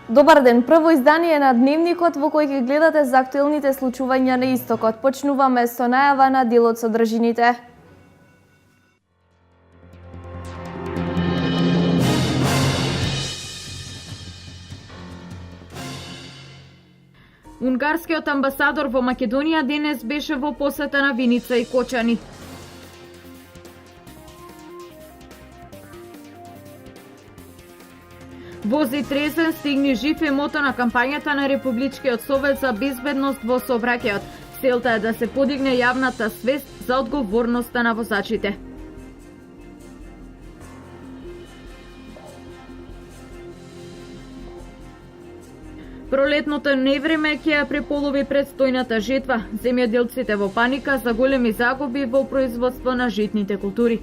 Добар ден, прво издание на Дневникот во кој ќе гледате за актуелните случувања на Истокот. Почнуваме со најава на делот содржините. Унгарскиот амбасадор во Македонија денес беше во посета на Виница и Кочани. Вози трезен, стигни жив е мото на кампањата на Републичкиот совет за безбедност во сообраќајот. Целта е да се подигне јавната свест за одговорноста на возачите. Пролетното невреме ќе ја преполови предстојната жетва. Земјоделците во паника за големи загуби во производство на житните култури.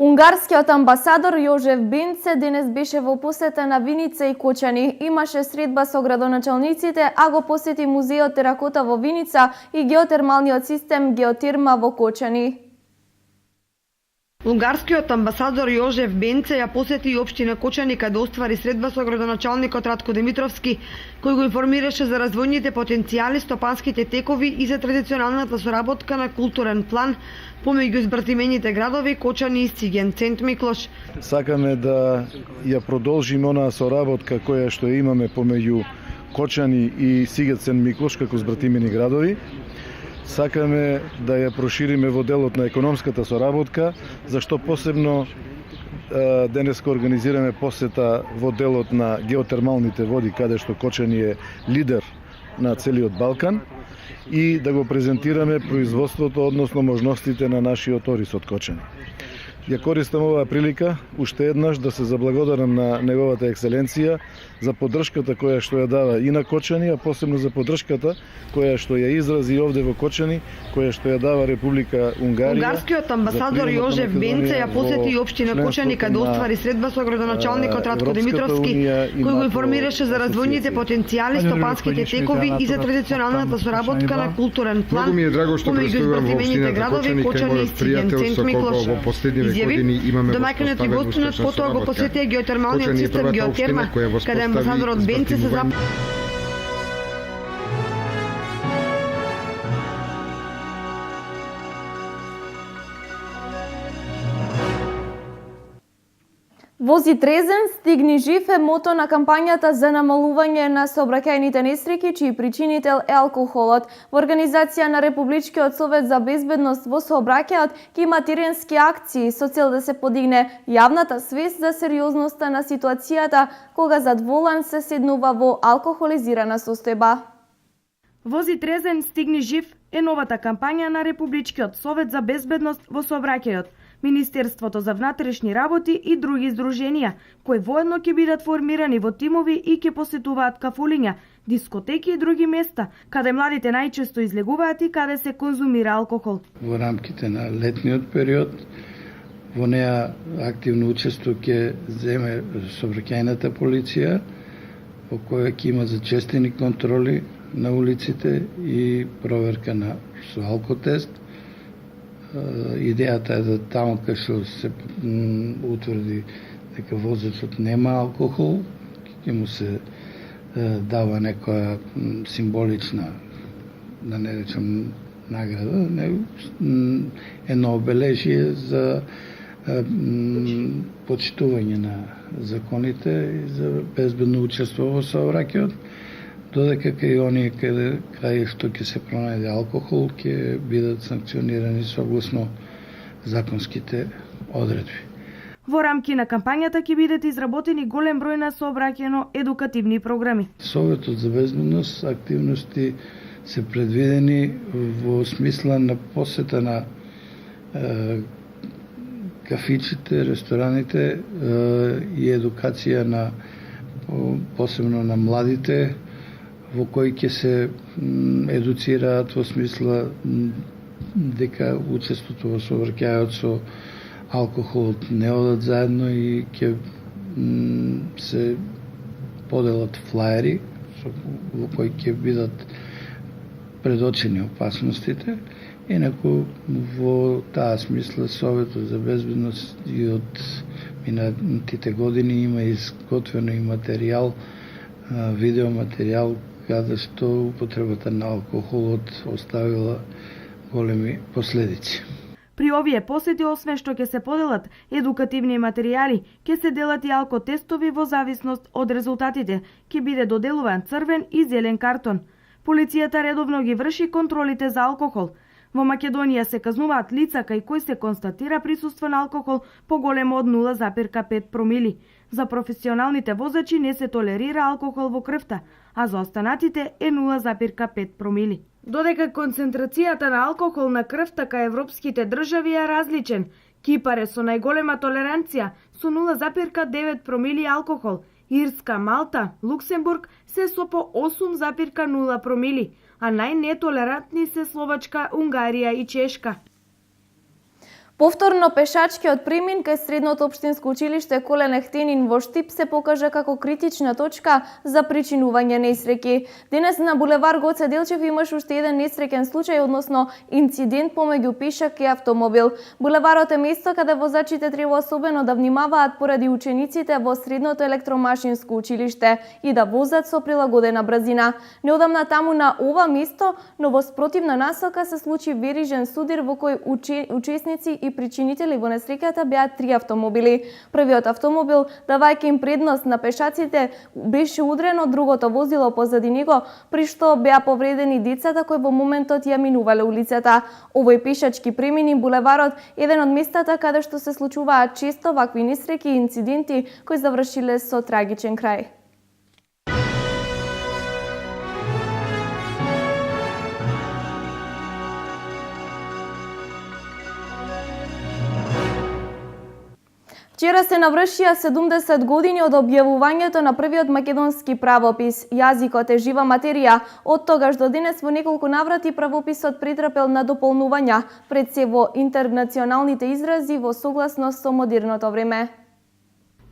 Унгарскиот амбасадор Јожеф Бенце денес беше во посета на Виница и Кочани. Имаше средба со градоначалниците, а го посети музеот Теракота во Виница и геотермалниот систем Геотерма во Кочани. Унгарскиот амбасадор Јожеф Бенце ја посети и општина Кочани каде оствари средба со градоначалникот Ратко Димитровски, кој го информираше за развојните потенцијали, стопанските текови и за традиционалната соработка на културен план помеѓу избратимените градови Кочани и Сиген, Сент Миклош. Сакаме да ја продолжиме онаа соработка која што имаме помеѓу Кочани и Сиген, Сент Миклош како збратимени градови. Сакаме да ја прошириме во делот на економската соработка, зашто посебно денеска организираме посета во делот на геотермалните води, каде што Кочани е лидер на целиот Балкан, и да го презентираме производството, односно можностите на нашиот ориз од Кочани. Ја користам оваа прилика уште еднаш да се заблагодарам на неговата екселенција за поддршката која што ја дава и на Кочани, а посебно за поддршката која што ја изрази овде во Кочани, која што ја дава Република Унгарија. Унгарскиот амбасадор Јожеф Бенце ја посети и општина Кочани каде оствари средба со градоначалникот Ратко Димитровски, кој го информираше за развојните потенцијали, стопанските текови и за традиционалната соработка на културен план помеѓу избратимените градови Кочани и Сиген, Сент Миклош. Домаќинот и гостинот потоа го посетија геотермалниот систем Геотерма, каде амбасадорот Бенце се Вози трезен, стигни жив е мото на кампањата за намалување на сообраќајните несреќи, чиј причинител е алкохолот. Во организација на Републичкиот совет за безбедност во сообраќајот ќе има теренски акции со цел да се подигне јавната свест за сериозноста на ситуацијата кога зад волан се седнува во алкохолизирана состојба. Вози трезен, стигни жив е новата кампања на Републичкиот совет за безбедност во сообраќајот, Министерството за внатрешни работи и други здруженија, кои воедно ќе бидат формирани во тимови и ќе посетуваат кафулиња, дискотеки и други места, каде младите најчесто излегуваат и каде се конзумира алкохол. Во рамките на летниот период, во неа активно учество ќе земе сообраќајната полиција, во која ќе има зачестени контроли на улиците и проверка со алкотест. Идејата е да таму кај што се утврди дека возачот нема алкохол, ќе му се дава некоја символична, да не речем награда, едно обележие за почитување на законите и за безбедно учество во сообраќајот, додека кај оние кај што ќе се пронајде алкохол ќе бидат санкционирани согласно законските одредби. Во рамки на кампањата ќе бидат изработени голем број на сообраќајно-едукативни програми. Советот за безбедност активности се предвидени во смисла на посета на кафичите, рестораните и едукација на посебно на младите, во кои ќе се едуцираат во смисла дека учеството во сообраќајот со алкохолот не одат заедно и ќе се поделат флаери во кои ќе бидат предочени опасностите Инаку во таа смисла Советот за безбедност и од минатите години има изготвено и материјал, видеоматеријал каде што употребата на алкохолот оставила големи последици. При овие посети, освен што ќе се поделат едукативни материјали, ќе се делат и алкотестови во зависност од резултатите, ќе биде доделуван црвен и зелен картон. Полицијата редовно ги врши контролите за алкохол. Во Македонија се казнуваат лица кај кои се констатира присуство на алкохол поголемо од 0,5 промили. За професионалните возачи не се толерира алкохол во крвта, а за останатите е 0,5 промили. Додека концентрацијата на алкохол на крвта кај европските држави е различен. Кипар е со најголема толеранција со 0,9 промили алкохол, Ирска, Малта, Луксембург се со по 8,0 промили, а најнетолерантни се Словачка, Унгарија и Чешка. Повторно пешачкиот премин кај Средното општинско училиште Колен Ехтенин во Штип се покажа како критична точка за причинување несреќи. Денес на булевар Гоце Делчев имаш уште еден несреќен случај, односно инцидент помеѓу пешак и автомобил. Булеварот е место каде возачите треба особено да внимаваат поради учениците во Средното електромашинско училиште и да возат со прилагодена брзина. Неодамна таму на ова место, но во спротивна насока се случи верижен судир во кој учесници и причинители во несреќата беа 3 автомобили. Првиот автомобил, давајќи им предност на пешаците, беше удрен од другото возило позади него, при што беа повредени децата кои во моментот ја минувале улицата. Овој пешачки премин и булеварот еден од местата каде што се случуваат често вакви несреќи и инциденти кои завршиле со трагичен крај. Вчера се навршија 70 години од објавувањето на првиот македонски правопис. Јазикот е жива материја. Од тогаш до денес во неколку наврати правописот претрпел на дополнувања, пред се во интернационалните изрази во согласност со модерното време.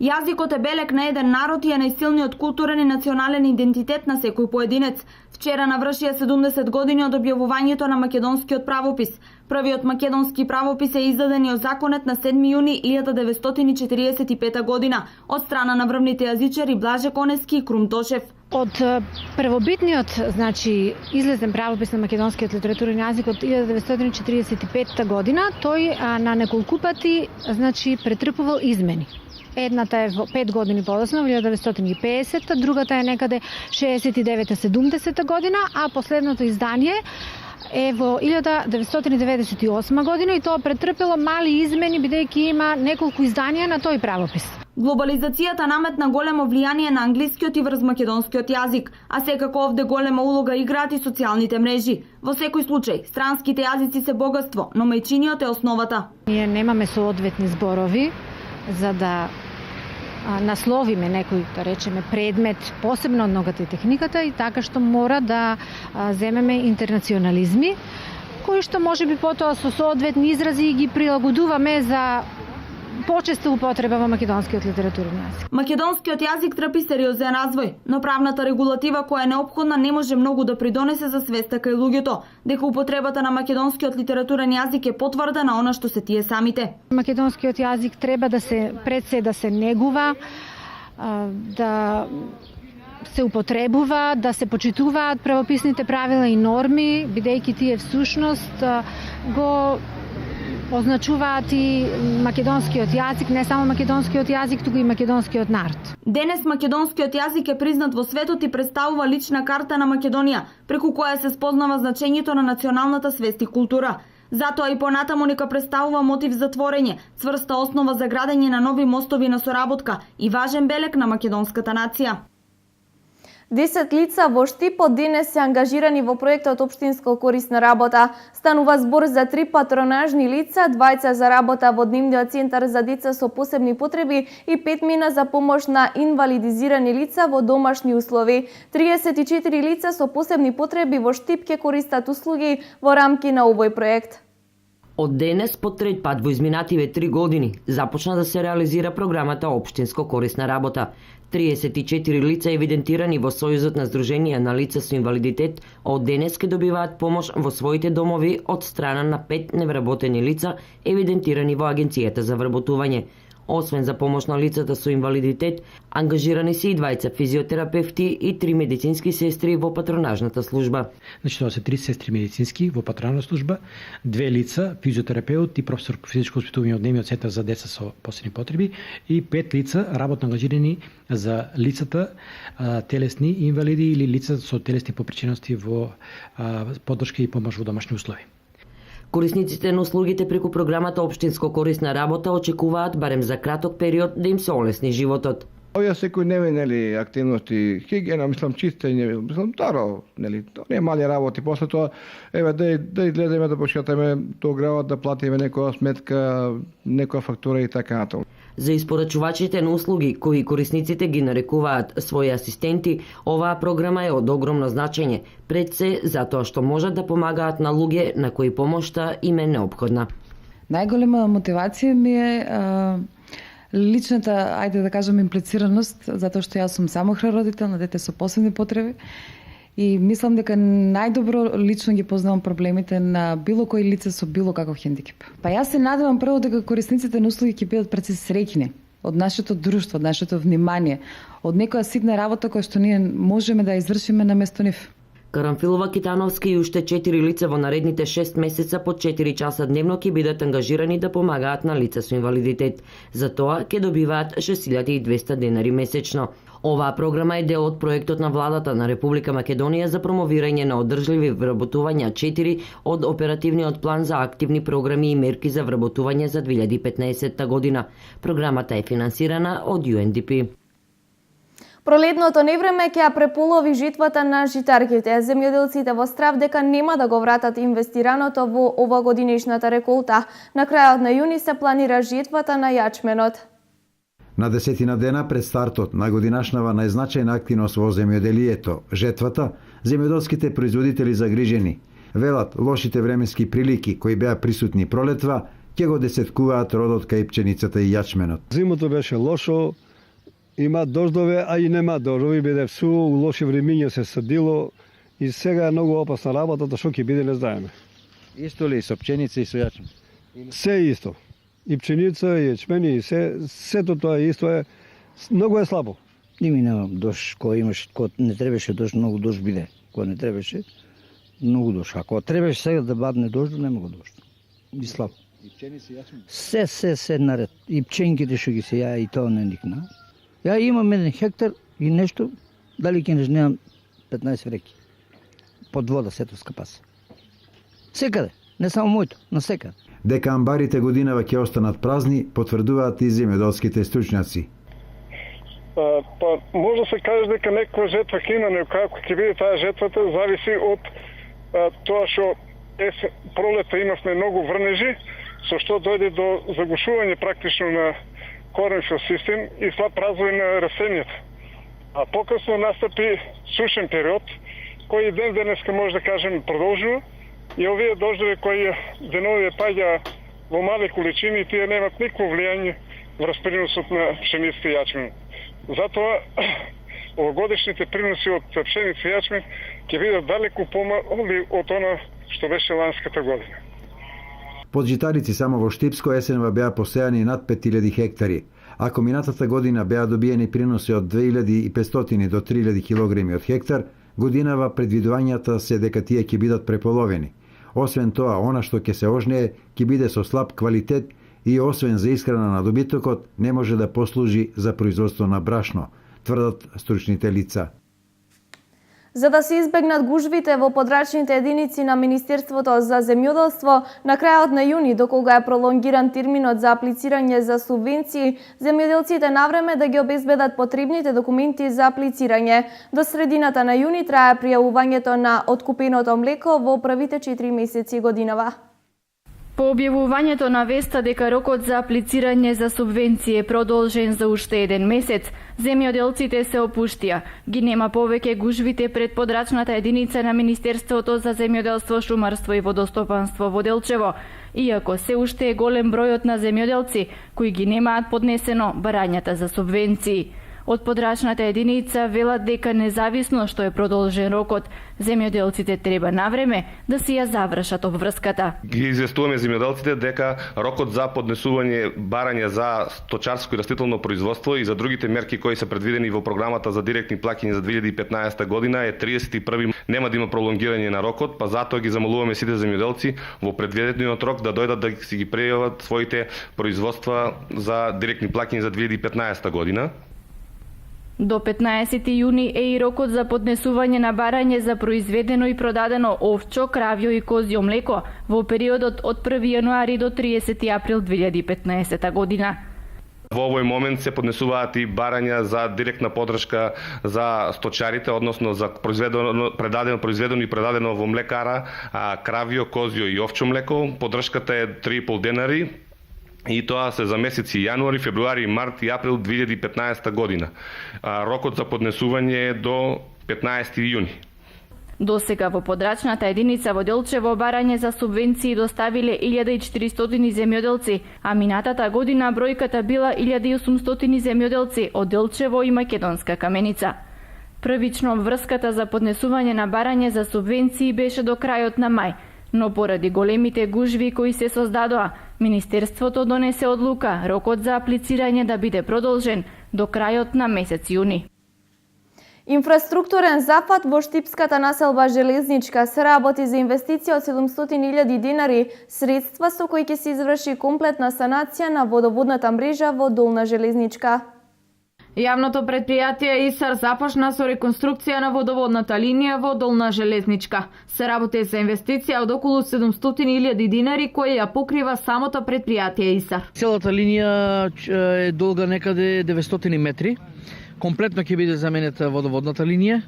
Јазикот е белег на еден народ и е најсилниот културен и национален идентитет на секој поединец. Вчера навршија 70 години од објавувањето на македонскиот правопис. Првиот македонски правопис е издаден и озаконет на 7 јуни 1945 година од страна на врвните јазичари Блаже Конески и Крум Тошев. Од првобитниот, излезен правопис на македонскиот литературен јазик од 1945 година, тој на неколку пати, претрпувал измени. Едната е 5 години подоцна, во 1950, другата е некаде 69-70 година, а последното издание е во 1998 година и тоа претрпело мали измени, бидејќи има неколку изданија на тој правопис. Глобализацијата наметна големо влијание на англискиот и врз македонскиот јазик, а секако овде голема улога играат и социјалните мрежи. Во секој случај, странските јазици се богатство, но мајчиниот е основата. Ние немаме соодветни зборови за да насловиме некој, да речеме, предмет, посебно од ногата и техниката, и така што мора да земеме интернационализми, кои што може би потоа со соодветни изрази ги прилагодуваме за почеста употреба во македонскиот литературен јазик. Македонскиот јазик трпи сериозен развој, но правната регулатива која е неопходна не може многу да придонесе за свеста кај луѓето, дека употребата на македонскиот литературен јазик е потврда на она што се тие самите. Македонскиот јазик треба да се пред се да се негува, да се употребува, да се почитуваат правописните правила и норми, бидејќи тие всушност го означуваат и македонскиот јазик, не само македонскиот јазик, туку и македонскиот народ. Денес македонскиот јазик е признат во светот и представува лична карта на Македонија, преку која се спознава значењето на националната свест и култура. Затоа и понатаму нека представува мотив за творење, цврста основа за градење на нови мостови на соработка и важен белег на македонската нација. 10 лица во Штипот денес се ангажирани во проектот Општинско корисна работа. Станува збор за 3 патронажни лица, 2 за работа во дневниот центар за деца со посебни потреби и 5 мина за помош на инвалидизирани лица во домашни услови. 34 лица со посебни потреби во Штип ќе користат услуги во рамки на овој проект. Од денес, по трет пат во изминативе 3 години, започна да се реализира програмата Општинско корисна работа. 34 лица евидентирани во Сојузот на Сдруженија на лица со инвалидитет од денес ке добиваат помош во своите домови од страна на 5 невработени лица евидентирани во Агенцијата за вработување. Освен за помош на лицата со инвалидитет, ангажирани се и двајца физиотерапевти и 3 медицински сестри во патронажната служба. Значи тоа се 3 сестри медицински во патронажна служба, 2 лица физиотерапеут и професор по физичко воспитување од Дневниот центар за деца со посебни потреби и 5 лица работно ангажирани за лицата телесни инвалиди или лица со телесни попричинности во поддршка и помош во домашни услови. Корисниците на услугите преку програмата Општинско корисна работа очекуваат барем за краток период да им се олесни животот. Овие секојдневни активности, хигиена, мислам чистење, мислам таро, нели, тоа не е мали работи. После тоа, еве да изгледаме да почетаме тоа гравот да платиме некоја сметка, некоја фактура и така натаму. За испорачувачите на услуги, кои корисниците ги нарекуваат своји асистенти, оваа програма е од огромно значење, пред се затоа што можат да помагаат на луѓе на кои помошта им е неопходна. Најголема мотивација ми е личната, ајде да кажам, имплицираност, затоа што јас сум самохран родител на дете со посебни потреби и мислам дека најдобро лично ги познавам проблемите на било кој лице со било каков хендикеп. Па јас се надевам прво дека корисниците на услуги ќе бидат пред се среќни од нашето друштво, од нашето внимание, од некоја ситна работа која што ние можеме да извршиме наместо нив. Карамфилова, Китановски и уште 4 лица во наредните 6 месеца по 4 часа дневно ќе бидат ангажирани да помагаат на лица со инвалидитет. За тоа ќе добиваат 6200 денари месечно. Оваа програма е дел од проектот на владата на Република Македонија за промовирање на одржливи вработувања 4 од оперативниот план за активни програми и мерки за вработување за 2015 година. Програмата е финансирана од UNDP. Пролетното невреме ќе ја преполови житвата на житарките. Земјоделците во страв дека нема да го вратат инвестираното во овогодинешната реколта. На крајот на јуни се планира житвата на јачменот. На 10 дена пред стартот на годинашнава најзначајна активност во земјоделието, жетвата, земјоделските производители загрижени. Велат, лошите временски прилики кои беа присутни пролетва, ќе го десеткуваат родот кај пченицата и јачменот. Зимото беше лошо, има дождове, а и нема дождови, биде всу, у лоши времиња се садило и сега е многу опасна работата, што ќе биде не знаеме. Исто ли со пченица и со јачмен? Се исто. И пченица, и јачмени, и сето тоа исто е, многу е слабо. Ними нема дожд, кој имаш, кој не требаше дожд, многу дожд биде. Кој не требаше, многу дожд. Ако требаше сега да бадне дожд, нема го дожд. И слабо. И пченица и јачмен? Се наред. И пченките што ги се ја и тоа не никна. Ја имам 1 хектар и нешто, дали ќе немам 15 реки. Под вода сето скапаса. Секаде, не само моето, на секаде. Дека амбарите годинава ќе останат празни, потврдуваат и земјоделските стручњаци. Па може да се каже дека некоја жетва ќе има, но како ќе биде таа жетвата зависи од тоа што пролета имавме многу врнежи, со што дојде до загушување практично на кореншов систем и слаб развој на растенијата. А покасно настапи сушен период, кој ден денеска може да кажем продолжува и овие дождови кои денови паѓа во мали количини, тие немат никакво влијање врз приносот на пшеницата и јачмен. Затоа овогодишните приноси од пшеница и јачмен ќе бидат далеку помали од она што беше ланската година. Под житарици само во Штипско есенва беа посејани над 5000 хектари, а минатата година беа добиени приноси од 2500 до 3000 килограми од хектар, годинава предвидувањата се дека тие ќе бидат преполовени. Освен тоа, она што ќе се ожнее, ќе биде со слаб квалитет и освен за исхрана на добитокот, не може да послужи за производство на брашно, тврдат стручните лица. За да се избегнат гужвите во подрачните единици на Министерството за земјоделство, на крајот на јуни, докога е пролонгиран терминот за аплицирање за субвенции, земјоделците навреме да ги обезбедат потребните документи за аплицирање. До средината на јуни трае пријавувањето на откупеното млеко во првите 4 месеци годинава. По објавувањето на веста дека рокот за аплицирање за субвенции е продолжен за уште 1 месец, земјоделците се опуштија. Ги нема повеќе гужвите пред подрачната единица на Министерството за земјоделство, шумарство и водостопанство во Делчево, иако се уште е голем бројот на земјоделци кои ги немаат поднесено барањата за субвенции. Од подрачната единица велат дека независно што е продолжен рокот, земјоделците треба навреме да си ја завршат обврската. Ги известуваме земјоделците дека рокот за поднесување барања за сточарско и растително производство и за другите мерки кои се предвидени во програмата за директни плаќања за 2015 година е 31. Нема да има пролонгирање на рокот, па затоа ги замолуваме сите земјоделци во предвидениот рок да дојдат да си ги прејават своите производства за директни плаќања за 2015 година. До 15 јуни е и рокот за поднесување на барање за произведено и продадено овчо, кравјо и козјо млеко во периодот од 1 јануари до 30 април 2015 година. Во овој момент се поднесуваат и барања за директна подршка за сточарите, односно за произведено и предадено во млекара, кравјо, козјо и овчо млеко. Подршката е 3,5 денари. И тоа се за месеци јануари, февруари, март и април 2015 година. Рокот за поднесување е до 15 јуни. До сега во подрачната единица во Делчево барање за субвенции доставиле 1400 земјоделци, а минатата година бројката била 1800 земјоделци од Делчево и Македонска Каменица. Првично врската за поднесување на барање за субвенции беше до крајот на мај, но поради големите гужви кои се создадоа, Министерството донесе одлука рокот за аплицирање да биде продолжен до крајот на месец јуни. Инфраструктурен запад во штипската населба Железничка се работи за инвестиција од 700.000 динари, средства со кои ќе се изврши комплетна санација на водоводната мрежа во Долна Железничка. Јавното предпријатие ИСАР започна со реконструкција на водоводната линија во Долна Железничка. Се работи за инвестиција од околу 700.000 динари која ја покрива самото предпријатие ИСАР. Целата линија е долга некаде 900 метри. Комплетно ќе биде заменета водоводната линија.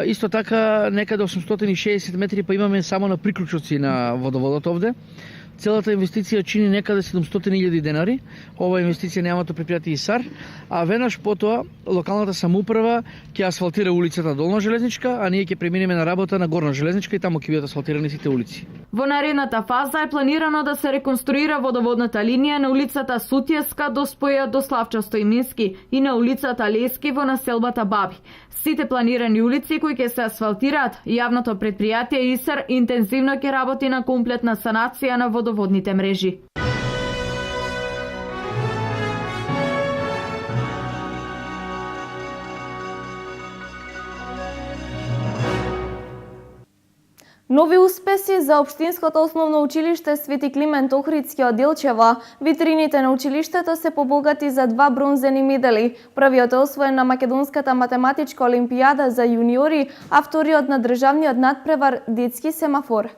Исто така некаде 860 метри па имаме само на приклучоци на водоводот овде. Целата инвестиција чини некаде 700.000 денари. Ова инвестиција на јавното предпријатие ИСАР, а веднаш потоа локалната самоуправа ќе асфалтира улицата Долна Железничка, а ние ќе преминеме на работа на Горна Железничка и таму ќе бидат асфалтирани сите улици. Во наредната фаза е планирано да се реконструира водоводната линија на улицата Сутјеска до спојот до Славчо Стојмински и на улицата Лески во населбата Баби. Сите планирани улици кои ќе се асфалтираат, јавното предпријатие ИСАР интензивно ќе работи на комплетна санација на водоводните мрежи. Нови успеси за Општинското основно училиште Свети Климент Охридски од Делчево. Витрините на училиштето се побогати за 2 бронзени медали. Првиот е освоен на Македонската математичка олимпијада за јуниори, а вториот на државниот надпревар детски семафор.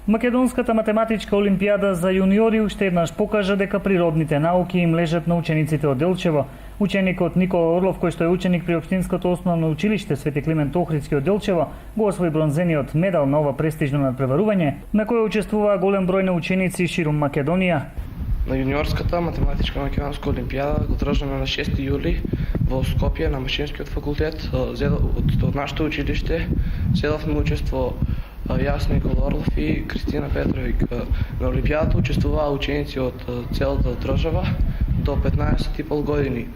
Македонската математичка олимпијада за јуниори уште еднаш покажа дека природните науки им лежат на учениците од Делчево. Ученикот Никола Орлов, кој што е ученик при Општинското основно училиште Свети Климент Охридски од Делчево, го освои бронзениот медал на ова престижно надпреварување, на кој учествуваа голем број на ученици ширум Македонија. На јуниорската математичка македонска олимпијада го одржана на 6 јули во Скопје на Машинскиот факултет од нашето училиште. Седовме учество јас, Никола Орлов и Кристина Петровик. На олимпијадата учествуваа ученици од целата држава до 15,5 години.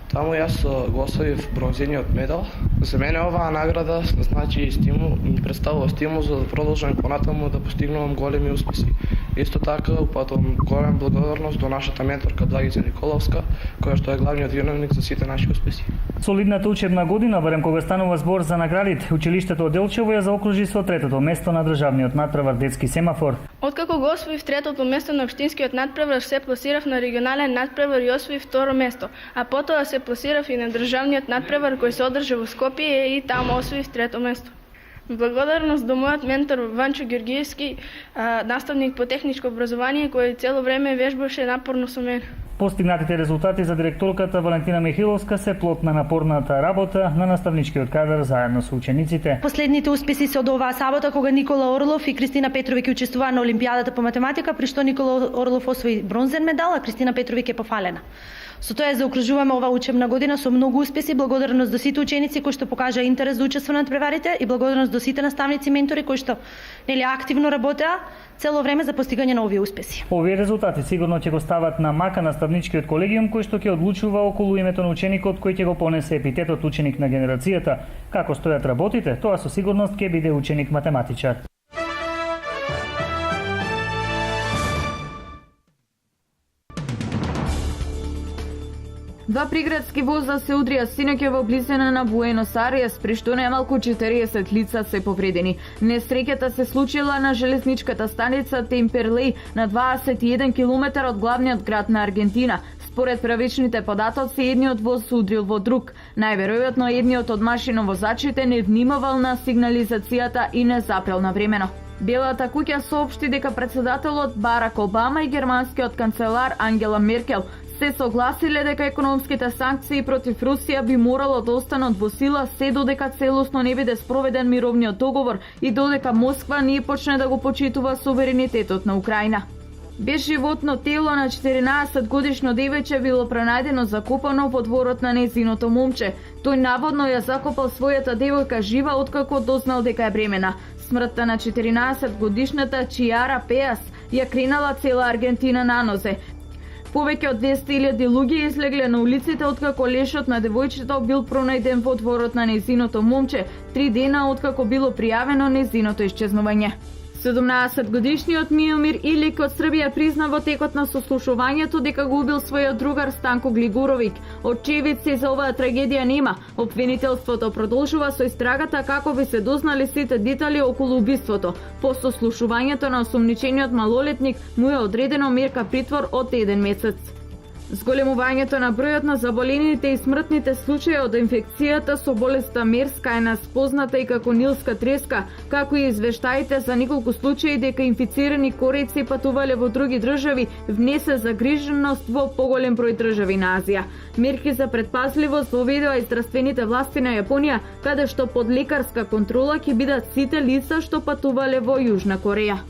Таму јас го освоив бронзениот медал. За мене оваа награда значи стимул, ми представува стимул за да продолжам понатаму да постигнувам големи успеси. Исто така упатувам голема благодарност до нашата менторка Благица Николовска, која што е главниот виновник за сите наши успеси. Солидната учебна година, барем кога станува збор за наградите, училиштето од Делчево ја заокружи со третото место на државниот надпревар детски семафор. Откако го освоив третото место на општинскиот надпревар, се пласирав на регионален надпревар и освоив второ место, а потоа се пласирав и на државниот надпревар кој се одржа во Скопје и таму освоив трето место. Благодарност до мојот ментор Ванчо Георгиевски, наставник по техничко образование, кој цело време вежбаше напорно со мене. Постигнатите резултати за директорката Валентина Михиловска се плод на напорната работа на наставничкиот кадар заедно со учениците. Последните успеси се од оваа сабота кога Никола Орлов и Кристина Петровиќ учествуваа на Олимпијадата по математика, при што Никола Орлов освои бронзен медал, а Кристина Петровиќ е пофалена. Со тоа заокружуваме оваа учебна година со многу успеси, благодарност до сите ученици кои што покажаа интерес да учествуваат на надпреварите и благодарност до сите наставници и ментори кои што активно работеа цело време за постигање на овие успеси. Овие резултати сигурно ќе го стават на мака наставничкиот колегиум кој што ќе одлучува околу името на ученикот кој ќе го понесе епитетот ученик на генерацијата. Како стојат работите, тоа со сигурност ќе биде ученик математичар. Два приградски воза се удрија синоќа во близина на Буенос Ајрес, при што најмалку 40 лица се повредени. Несреќата се случила на железничката станица Темперлеј на 21 км од главниот град на Аргентина. Според правичните податоци, едниот воз се удрил во друг. Најверојатно едниот од машиновозачите не внимавал на сигнализацијата и не запрел навремено. Белата куќа соопшти дека председателот Барак Обама и германскиот канцелар Ангела Меркел се согласиле дека економските санкции против Русија би морало да останат во сила се додека целосно не биде спроведен мировниот договор и додека Москва не почне да го почитува суверенитетот на Украина. Безживотно тело на 14 годишно девојче било пронајдено закопано во дворот на нејзиното момче. Тој наводно ја закопал својата девојка жива откако дознал дека е бремена. Смртта на 14 годишната Чиара Пеас ја кренала цела Аргентина на нозе. Повеќе од 200.000 луѓе излегле на улиците откако лешот на девојчето бил пронајден во дворот на нејзиното момче, 3 дена откако било пријавено нејзиното исчезнување. 17-годишниот Миомир Илик од Србија призна во текот на сослушувањето дека го убил својот другар Станко Глигуровиќ. Очевидци за оваа трагедија нема. Обвинителството продолжува со истрагата како би се дознали сите детали околу убиството. По сослушувањето на осомничениот малолетник му е одредено мерка притвор од 1 месец. Зголемувањето на бројот на заболените и смртните случаи од инфекцијата со болеста МЕРС, кај позната и како нилска треска, како и извештаите за неколку случаи дека инфицирани корици патувале во други држави, внесе загриженост во поголем број држави на Азија. Мерки за предпазливост воведоа и здравствените власти на Јапонија, каде што под лекарска контрола ќе бидат сите лица што патувале во Јужна Кореја.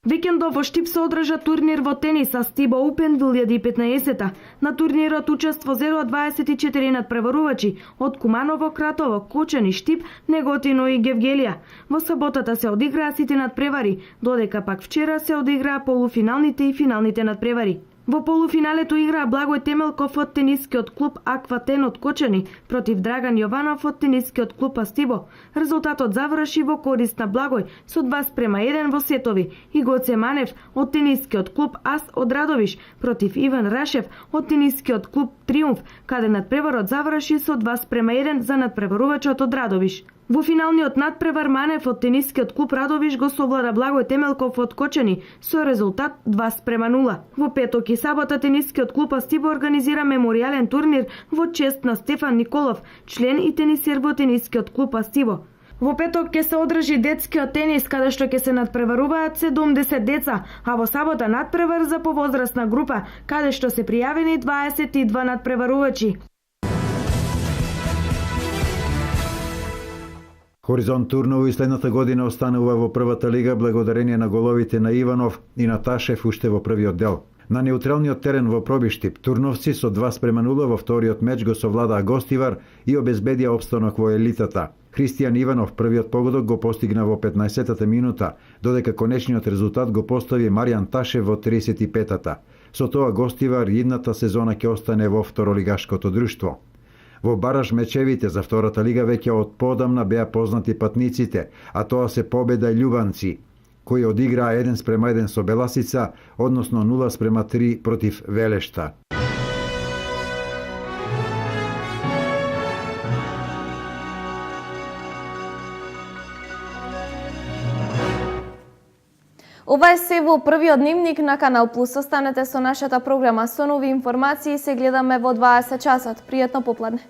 Викендов во Штип се одржа турнир во тенис Астиба Open 2015. На турнирот учество зедоа 24 надпреварувачи од Куманово, Кратово, Кочани, Штип, Неготино и Гевгелија. Во саботата се одиграа сите надпревари, додека пак вчера се одиграа полуфиналните и финалните надпревари. Во полуфиналето играа Благој Темелков од тенискиот клуб Акватен од Кочани против Драган Јованов од тенискиот клуб Астибо. Резултатот заврши во корист на Благој со 2:1 во сетови и Гоце Манев од тенискиот клуб Ас од Радовиш против Иван Рашев од тенискиот клуб Триумф, каде надпреварот заврши со 2:1 за надпреварувачот од Радовиш. Во финалниот надпревар Манев од тенискиот клуб Радовиш го совлада Благој Темелков од Кочани со резултат 2:0. Во петок и сабота тенискиот клуб Астибо организира меморијален турнир во чест на Стефан Николов, член и тенисер во тенискиот клуб Астибо. Во петок ќе се одржи детскиот тенис, каде што ќе се надпреваруваат 70 деца, а во сабота надпревар за повозрастна група, каде што се пријавени 22 надпреварувачи. Хоризонт Турново и следната година останува во првата лига благодарение на головите на Иванов и Наташев уште во првиот дел. На неутралниот терен во Пробиштип, турновци со 2:0 во вториот меч го совладаа Гостивар и обезбедија опстанок во елитата. Христијан Иванов првиот погодок го постигна во 15-та минута, додека конечниот резултат го постави Маријан Ташев во 35-та. Со тоа Гостивар идната сезона ќе остане во второлигашкото друштво. Во бараж мечевите за втората лига веќе од подамна беа познати патниците, а тоа се Победа и Љубанци, кои одиграа 1:1 со Беласица, односно 0:3 против Велешта. Ова е се во првиот дневник на Канал Плюс. Останете со нашата програма. Со нови информации се гледаме во 20 часот. Пријатно попладне.